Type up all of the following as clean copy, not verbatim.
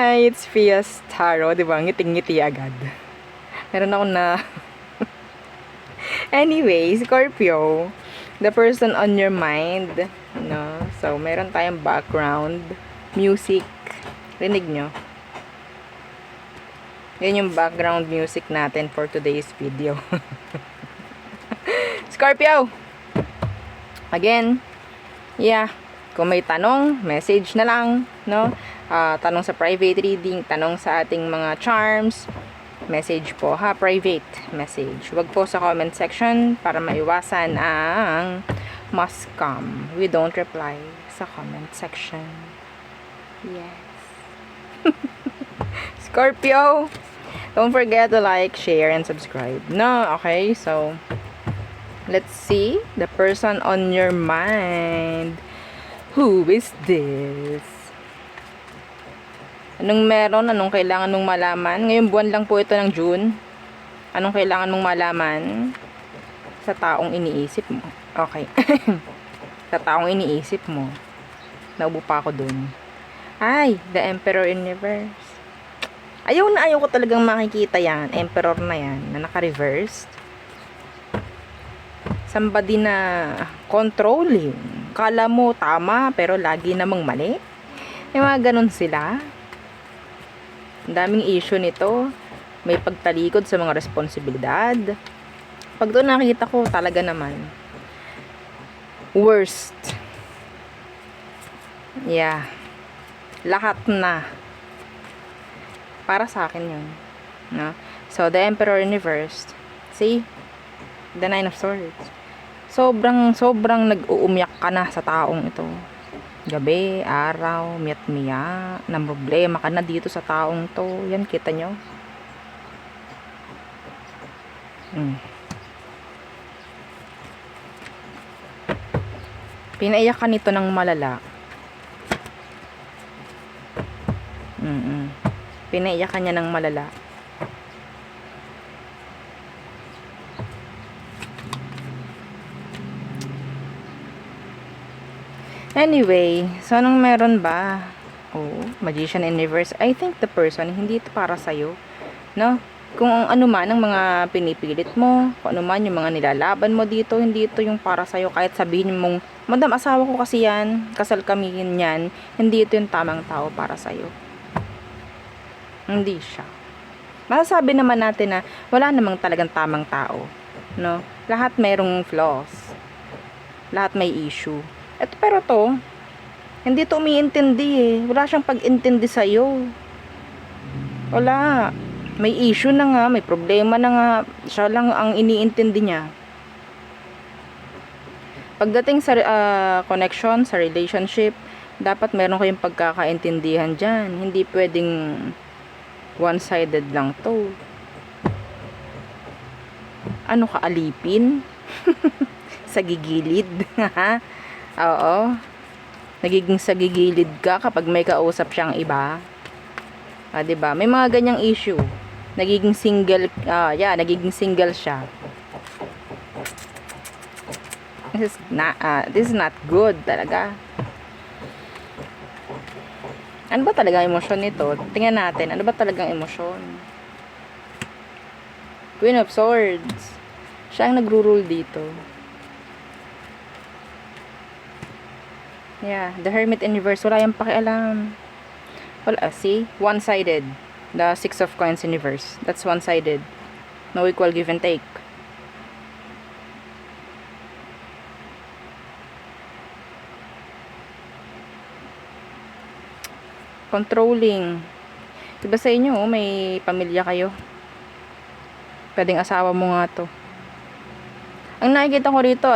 Hi, it's Fias Taro, di ba? Ngiting-ngiti agad. Meron ako na... Anyway, Scorpio, the person on your mind, no? So, meron tayong background music. Rinig nyo? Yan yung background music natin for today's video. Scorpio! Again, yeah. Kung may tanong, message na lang, no? Tanong sa private reading, tanong sa ating mga charms, message po ha, private message. Huwag po sa comment section para maiwasan ang must come. We don't reply sa comment section. Yes. Scorpio, don't forget to like, share, and subscribe. No, okay? So, let's see the person on your mind. Who is this? Anong meron? Anong kailangan mong malaman? Ngayong buwan lang po ito ng June. Anong kailangan mong malaman sa taong iniisip mo? Okay. Sa taong iniisip mo. Naubo pa ako dun. Ay, the Emperor Universe. Ayaw ko talagang makikita yan. Emperor na yan, na naka-reversed. Somebody na controlling. Kala mo tama, pero lagi namang mali. May mga ganun sila. Ang daming issue nito. May pagtalikod sa mga responsibilidad. Pag doon nakita ko, talaga naman. Worst. Yeah. Lahat na. Para sa akin yun. No? So, the Emperor Universe. See? The Nine of Swords. Sobrang nag-uumiyak ka na sa taong ito. Gabi, araw, miyat-miya, na problema ka na dito sa taong to. Yan, kita nyo? Pinaiyak ka nito ng malala. Pinaiyak ka niya ng malala. Anyway, so anong meron ba? Oh, Magician Universe. I think the person, hindi ito para sa'yo. No? Kung ano man ang mga pinipilit mo, kung ano man yung mga nilalaban mo dito, hindi ito yung para sa'yo. Kahit sabihin mong, madam, asawa ko kasi yan, kasal kami yan, hindi ito yung tamang tao para sa'yo. Hindi siya. Masasabi naman natin na wala namang talagang tamang tao. No? Lahat mayroong flaws. Lahat may issue. Pero to, hindi to umiintindi eh. Wala siyang pag-intindi sa'yo. Wala. May issue na nga, may problema na nga. Siya lang ang iniintindi niya. Pagdating sa connection, sa relationship, dapat meron kayong pagkakaintindihan dyan. Hindi pwedeng one-sided lang to. Ano ka, alipin? Sa gigilid? Oo. Nagiging sa gigilid ka kapag may kausap siyang iba. Diba? May mga ganyang issue. Nagiging single, nagiging single siya. This is not good talaga. Ano ba talagang emosyon nito? Tingnan natin, ano ba talagang emosyon? Queen of Swords. Siya ang nagro-rule dito. Yeah, the Hermit Universe, wala yung pakialam. Wala, see? One-sided. The Six of Coins Universe. That's one-sided. No equal give and take. Controlling. Diba sa inyo, may pamilya kayo? Pwedeng asawa mo nga to. Ang nakikita ko rito,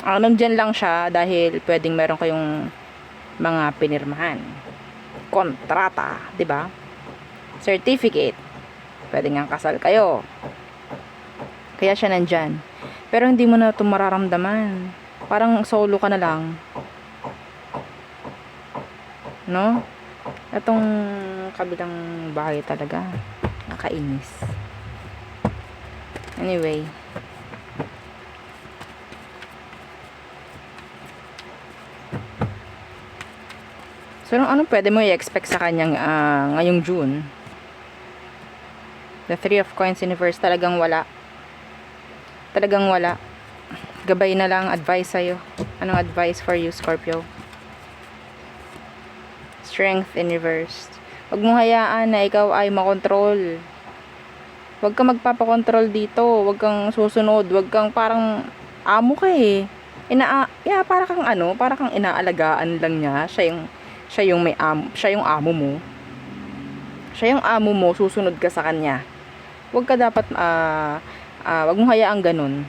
nandyan lang siya dahil pwedeng meron kayong mga pinirmahan. Kontrata, 'di ba? Certificate. Pwedeng nga kasal kayo. Kaya siya nandyan. Pero hindi mo na ito mararamdaman. Parang solo ka na lang. No? Itong kabilang bahay talaga. Nakainis. Anyway. So, ano pwede mo i-expect sa kanyang ngayong June? The Three of Coins in reverse, talagang wala. Talagang wala. Gabay na lang, advice sa'yo. Anong advice for you, Scorpio? Strength in reverse. Huwag mong hayaan na ikaw ay makontrol. Huwag kang magpapakontrol dito. Huwag kang susunod. Huwag kang parang amo ka eh. Para kang inaalagaan lang niya. Siya yung amo mo. Siya yung amo mo, susunod ka sa kanya. Huwag ka dapat huwag mong hayaang ganun.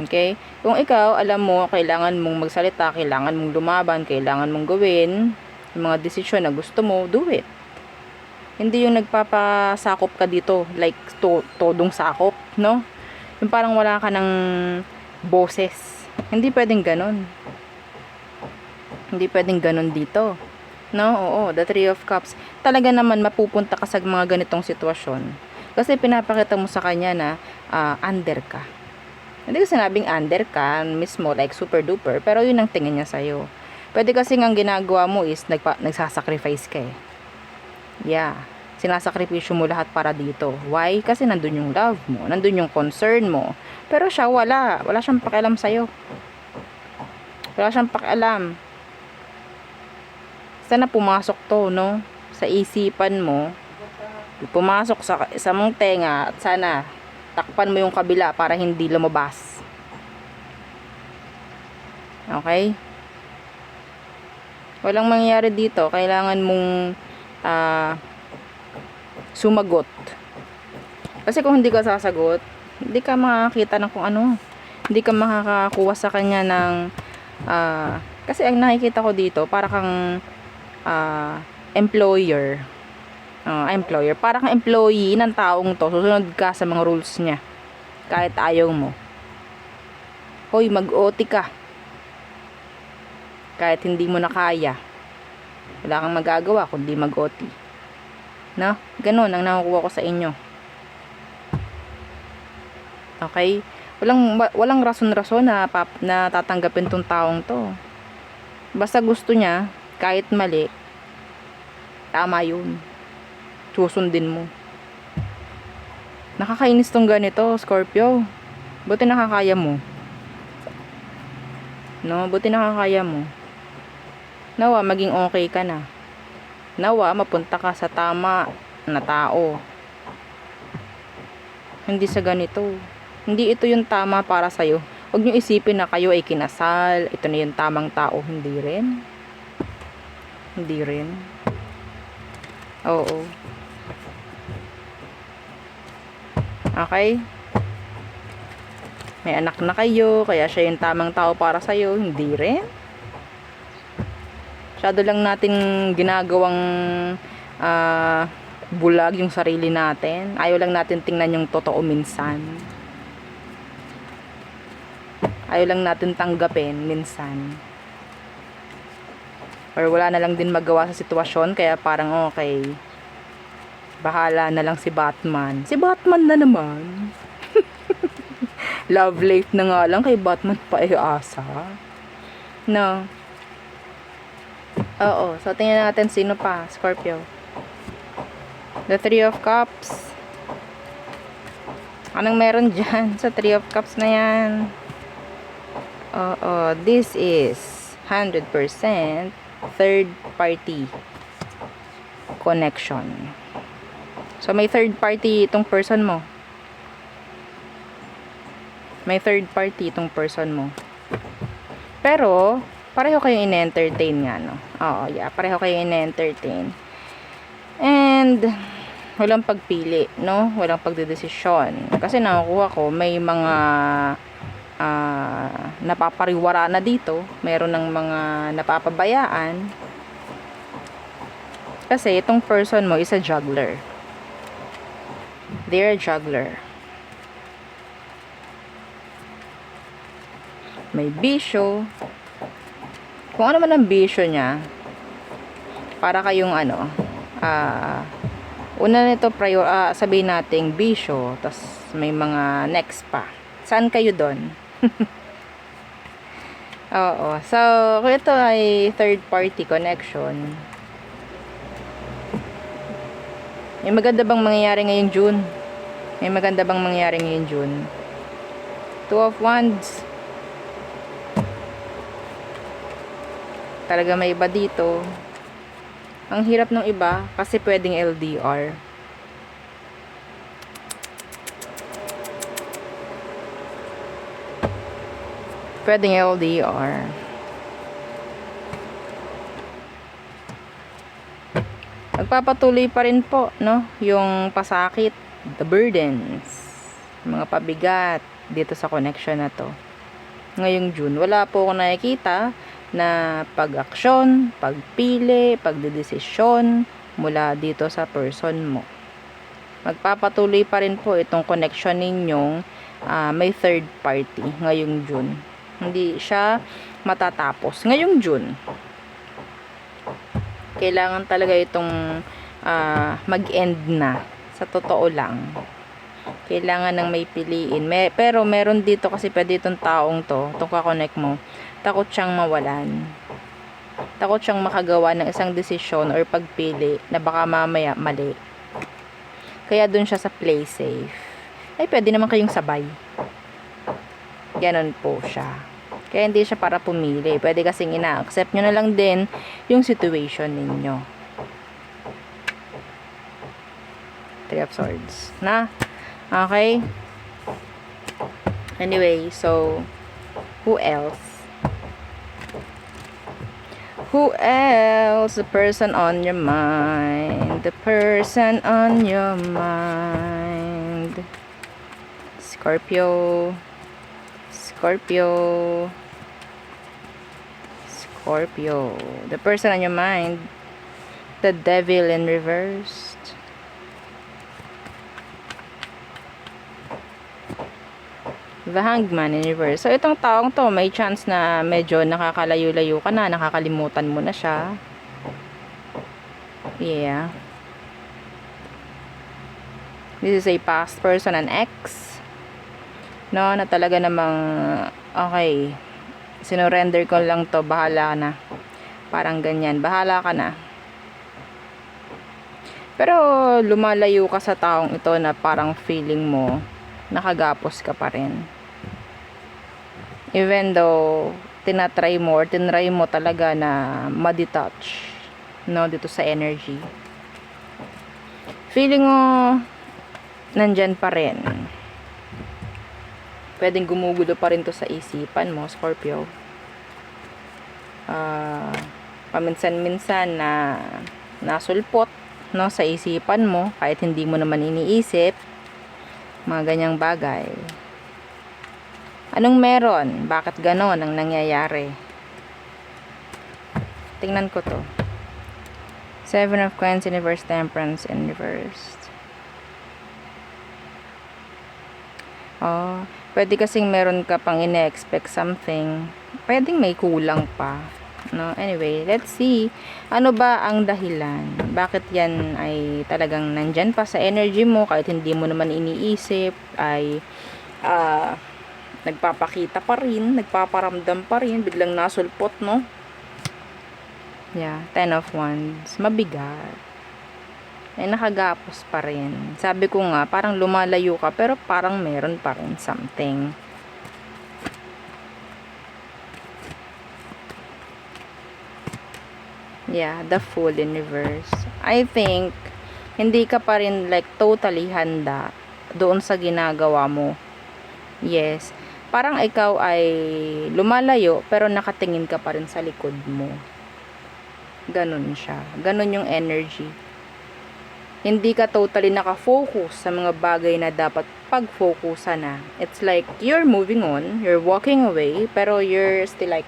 Okay? Kung ikaw, alam mo, kailangan mong magsalita, kailangan mong lumaban, kailangan mong gawin yung mga desisyon na gusto mo, do it. Hindi yung nagpapasakop ka dito, like todong sakop, no? Yung parang wala ka ng boses. Hindi pwedeng ganun. Hindi pwedeng ganun dito. No? Oo, the Three of Cups. Talaga naman mapupunta ka sa mga ganitong sitwasyon. Kasi pinapakita mo sa kanya na under ka. Hindi ko sinabing under ka mismo, like super duper, pero yun ang tingin niya sa'yo. Pwede kasi ang ginagawa mo is nagsasacrifice ka eh. Yeah. Sinasakripisyo mo lahat para dito. Why? Kasi nandun yung love mo, nandun yung concern mo. Pero siya wala. Wala siyang pakialam sa'yo. Wala siyang pakialam. Sana pumasok to, no? Sa isipan mo. Pumasok sa mong tenga at sana takpan mo yung kabila para hindi lumabas. Okay? Walang mangyayari dito. Kailangan mong sumagot. Kasi kung hindi ka sasagot, hindi ka makakita ng kung ano. Hindi ka makakakuha sa kanya ng kasi ang nakikita ko dito, para kang employer. Para kang employee ng taong to. Susunod ka sa mga rules niya. Kahit ayaw mo. Hoy, mag-OT ka. Kahit hindi mo na kaya. Wala kang magagawa kundi mag-OT. No? Ganun ang nakukuha ko sa inyo. Okay? Walang rason-rason na tatanggapin tong taong to. Basta gusto niya, kahit mali, tama yun. Susundin mo. Nakakainis tong ganito, Scorpio. Buti nakakaya mo. No? Buti nakakaya mo. Nawa, maging okay ka na. Nawa, mapunta ka sa tama na tao. Hindi sa ganito. Hindi ito yung tama para sa'yo. Huwag nyo isipin na kayo ay kinasal. Ito na yung tamang tao. Hindi rin. Hindi rin. Oo. Okay? May anak na kayo, kaya siya yung tamang tao para sa'yo. Hindi rin. Masyado lang natin ginagawang bulag yung sarili natin. Ayaw lang natin tingnan yung totoo minsan. Ayaw lang natin tanggapin minsan. Or wala na lang din magawa sa sitwasyon, kaya parang okay. Bahala na lang si Batman. Si Batman na naman. Love life na nga lang, kay Batman pa asa. No. Oo. So, tingnan natin sino pa. Scorpio. The Three of Cups. Anong meron dyan sa Three of Cups na yan? Oo. This is 100% third party connection. So, may third party itong person mo. May third party itong person mo. Pero, pareho kayong in-entertain nga, no? Oo, yeah. Pareho kayong in-entertain. And, walang pagpili, no? Walang pagdedesisyon. Kasi nakukuha ko, may mga napapariwara na dito. Meron ng mga napapabayaan. Kasi, itong person mo is a juggler. They're a juggler. May bisyo. Kung ano man ang bisyo niya, para kayong una nito sabihin nating bisyo, tas may mga next pa. Saan kayo doon? Oo. So, kung ito ay third party connection, May maganda bang mangyayari ngayong June? May maganda bang mangyayari ngayong June? Two of Wands. Talaga may iba dito. Ang hirap ng iba kasi pwedeng LDR. Pwedeng LDR. Magpapatuloy pa rin po, no? Yung pasakit, the burdens, mga pabigat dito sa connection na to. Ngayong June, wala po ako nakikita na pag-aksyon, pagpili, pagdedesisyon mula dito sa person mo. Magpapatuloy pa rin po itong connection ninyong may third party ngayong June. Hindi siya matatapos ngayong June. Kailangan talaga itong mag-end na. Sa totoo lang. Kailangan ng may piliin. Pero meron dito kasi pwede itong taong to, itong kakonect mo, takot siyang mawalan. Takot siyang makagawa ng isang desisyon or pagpili na baka mamaya mali. Kaya dun siya sa play safe. Ay, pwede naman kayong sabay. Ganon po siya. Kaya hindi siya para pumili. Pwede kasing ina-accept nyo na lang din yung situation ninyo. Three of Swords. Na? Okay? Anyway, so, who else? Who else? The person on your mind. The person on your mind. Scorpio. Scorpio. Scorpio. The person on your mind. The Devil in reversed. The Hangman in reverse. So, itong taong to, may chance na medyo nakakalayo-layo ka na, nakakalimutan mo na siya. Yeah. This is a past person, an ex. No, na talaga namang, okay, sinurrender ko lang to, bahala ka na. Parang ganyan, bahala ka na. Pero, lumalayo ka sa taong ito na parang feeling mo, nakagapos ka pa rin. Even though tinatry mo or tinry mo talaga na ma-detach, no, dito sa energy. Feeling mo nandyan pa rin. Pwedeng gumugulo pa rin to sa isipan mo, Scorpio. Paminsan-minsan na nasulpot, no, sa isipan mo kahit hindi mo naman iniisip. Mga ganyang bagay. Anong meron? Bakit ganon ang nangyayari? Tingnan ko to. Seven of Coins in reverse, Temperance in reverse. Oh, pwede kasing meron ka pang ine-expect something. Pwedeng may kulang pa. No? Anyway, let's see. Ano ba ang dahilan? Bakit yan ay talagang nandyan pa sa energy mo kahit hindi mo naman iniisip, ay nagpapakita pa rin, nagpaparamdam pa rin, biglang nasulpot, no? Yeah, Ten of Wands. Mabigat. Ay, nakagapos pa rin. Sabi ko nga, parang lumalayo ka, pero parang meron pa rin something. Yeah, the Fool in reverse. I think, hindi ka pa rin like totally handa doon sa ginagawa mo. Yes. Parang ikaw ay lumalayo, pero nakatingin ka pa rin sa likod mo. Ganun siya. Ganun yung energy. Hindi ka totally nakafocus sa mga bagay na dapat pag-focusan na. It's like, you're moving on, you're walking away, pero you're still like,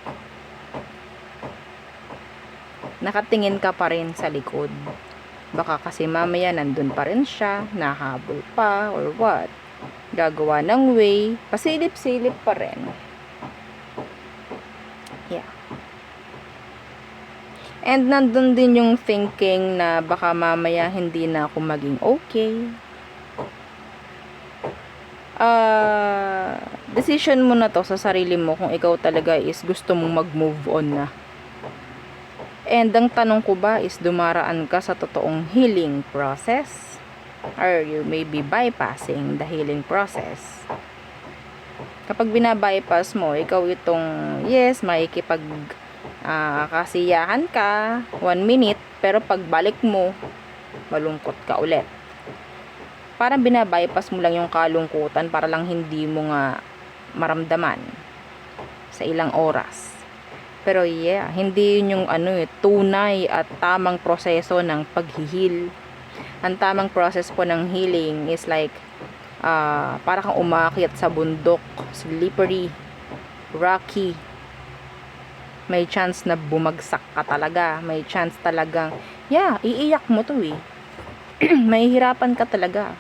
nakatingin ka pa rin sa likod. Baka kasi mamaya nandun pa rin siya, nahabol pa, or what. Gagawa ng way, pasilip-silip pa rin. Yeah. And nandun din yung thinking na baka mamaya hindi na ako maging okay. Decision mo na to sa sarili mo kung ikaw talaga is gusto mong mag-move on na. And ang tanong ko ba is dumaraan ka sa totoong healing process? or you may be bypassing the healing process. Kapag binabypass mo, ikaw itong, yes, makikipag kasiyahan ka 1 minute, pero pagbalik mo, malungkot ka ulit. Parang binabypass mo lang yung kalungkutan para lang hindi mo nga maramdaman sa ilang oras. Pero yeah, hindi yun yung tunay at tamang proseso ng paghihil. Ang tamang process po ng healing is like para kang umakyat sa bundok, slippery, rocky. May chance na bumagsak ka talaga. May chance talagang, yeah, iiyak mo to eh. Mahihirapan ka talaga.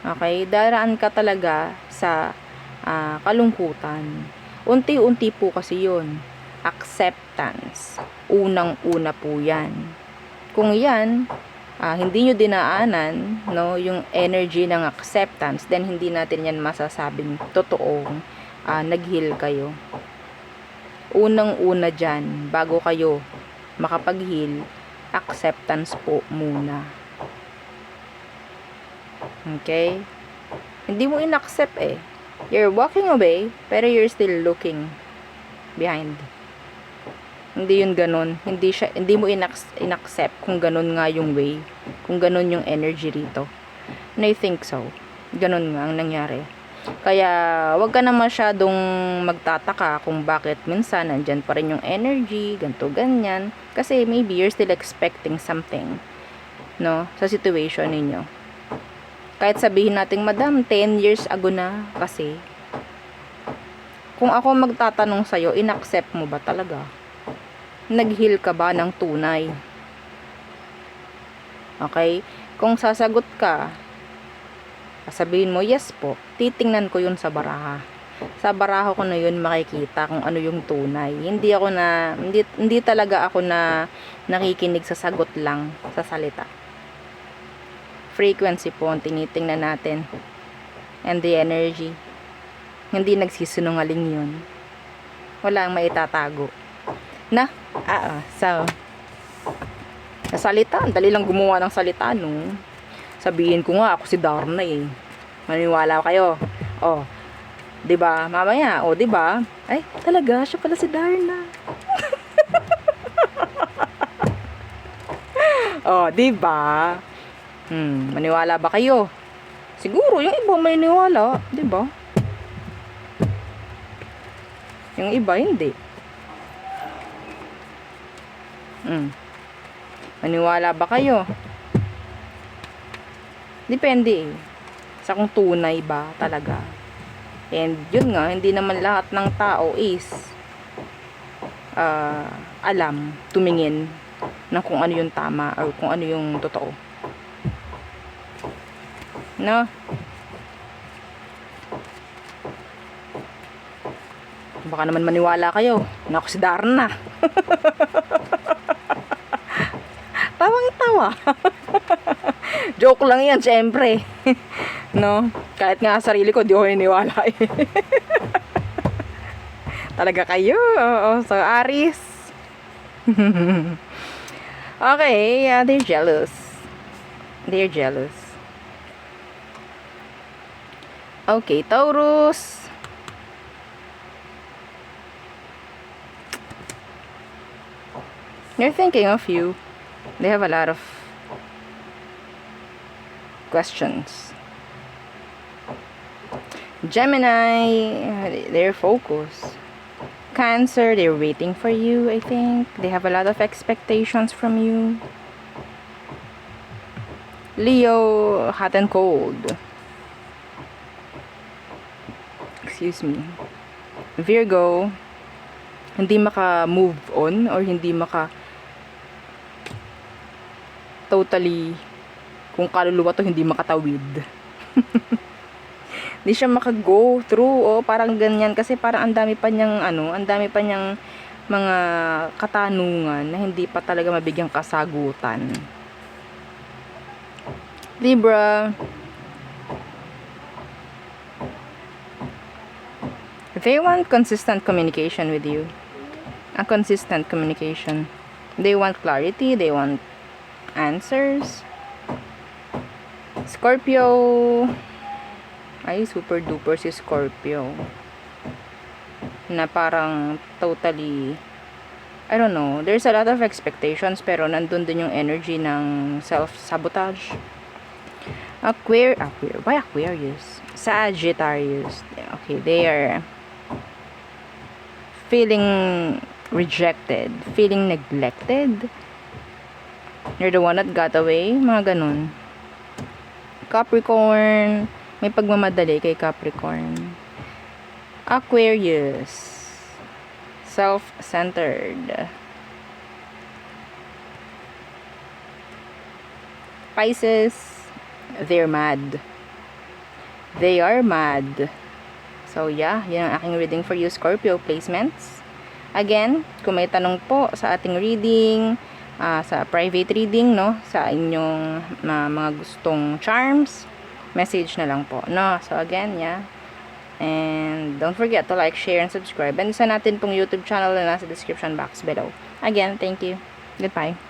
Okay, daraan ka talaga sa kalungkutan. Unti-unti po kasi yun. Acceptance. Unang-una po yan. Kung yan, hindi nyo dinaanan, no, yung energy ng acceptance, then hindi natin yan masasabing totoong nag-heal kayo. Unang-una dyan, bago kayo makapag-heal, acceptance po muna. Okay? Hindi mo in-accept eh. You're walking away, pero you're still looking behind. Hindi yun ganun. Hindi mo in-accept kung ganun nga yung way. Kung ganun yung energy rito. And I think so. Ganun nga ang nangyari. Kaya, wag ka na masyadong magtataka kung bakit minsan nandyan pa rin yung energy, ganto ganyan. Kasi maybe you're still expecting something, no, sa situation ninyo. Kahit sabihin natin, madam, 10 years ago na kasi. Kung ako magtatanong sa'yo, in-accept mo ba talaga? Nag-heal ka ba ng tunay? Okay? Kung sasagot ka, sabihin mo, yes po, titingnan ko yun sa baraha. Sa baraha ko na yun makikita kung ano yung tunay. Hindi talaga ako na nakikinig sa sagot lang, sa salita. Frequency po ang tinitingnan natin. And the energy. Hindi nagsisinungaling yun. Walang maitatago. So, sa salita, dali lang gumawa ng salita, no? Sabihin ko nga, ako si Darna eh. Maniwala kayo. Oh, 'di ba? Mamaya, 'di ba? Ay, talaga siya pala si Darna. 'Di ba? Maniwala ba kayo? Siguro yung iba maniniwala, 'di ba? Yung iba hindi. Maniwala ba kayo? Depende eh. Sa kung tunay ba talaga. And yun nga, hindi naman lahat ng tao is alam, tumingin ng kung ano yung tama or kung ano yung totoo. No? Baka naman maniwala kayo na ako si Darna. Tawang-tawa. Joke lang yan, syempre. No? Kahit nga sarili ko, di ako niniwala eh. Talaga kayo. Oo. So, Aries. Okay, they're jealous. They're jealous. Okay, Taurus. They're thinking of you. They have a lot of questions. Gemini, they're focused. Cancer, they're waiting for you, I think. They have a lot of expectations from you. Leo, hot and cold. Excuse me. Virgo, hindi maka-move on or hindi totally, kung kaluluwa to, hindi makatawid. Hindi siya maka-go through, parang ganyan, kasi parang ang dami pa niyang mga katanungan na hindi pa talaga mabigyang kasagutan. Libra, they want consistent communication with you. A consistent communication. They want clarity, they want answers. Scorpio. Ay, super duper si Scorpio. Na parang totally, I don't know, there's a lot of expectations pero nandun din yung energy ng self-sabotage. Why Aquarius? Sagittarius. Okay, they are feeling rejected, feeling neglected. You're the one that got away, mga ganun. Capricorn, may pagmamadali kay Capricorn. Aquarius, self-centered. Pisces, they're mad. They are mad. So yeah, yan ang aking reading for you, Scorpio placements. Again, kung may tanong po sa ating reading, sa private reading, no, sa inyong mga gustong charms, message na lang po, no. So again, yeah. And don't forget to like, share, and subscribe. And isa natin pong YouTube channel na nasa description box below. Again, thank you. Goodbye.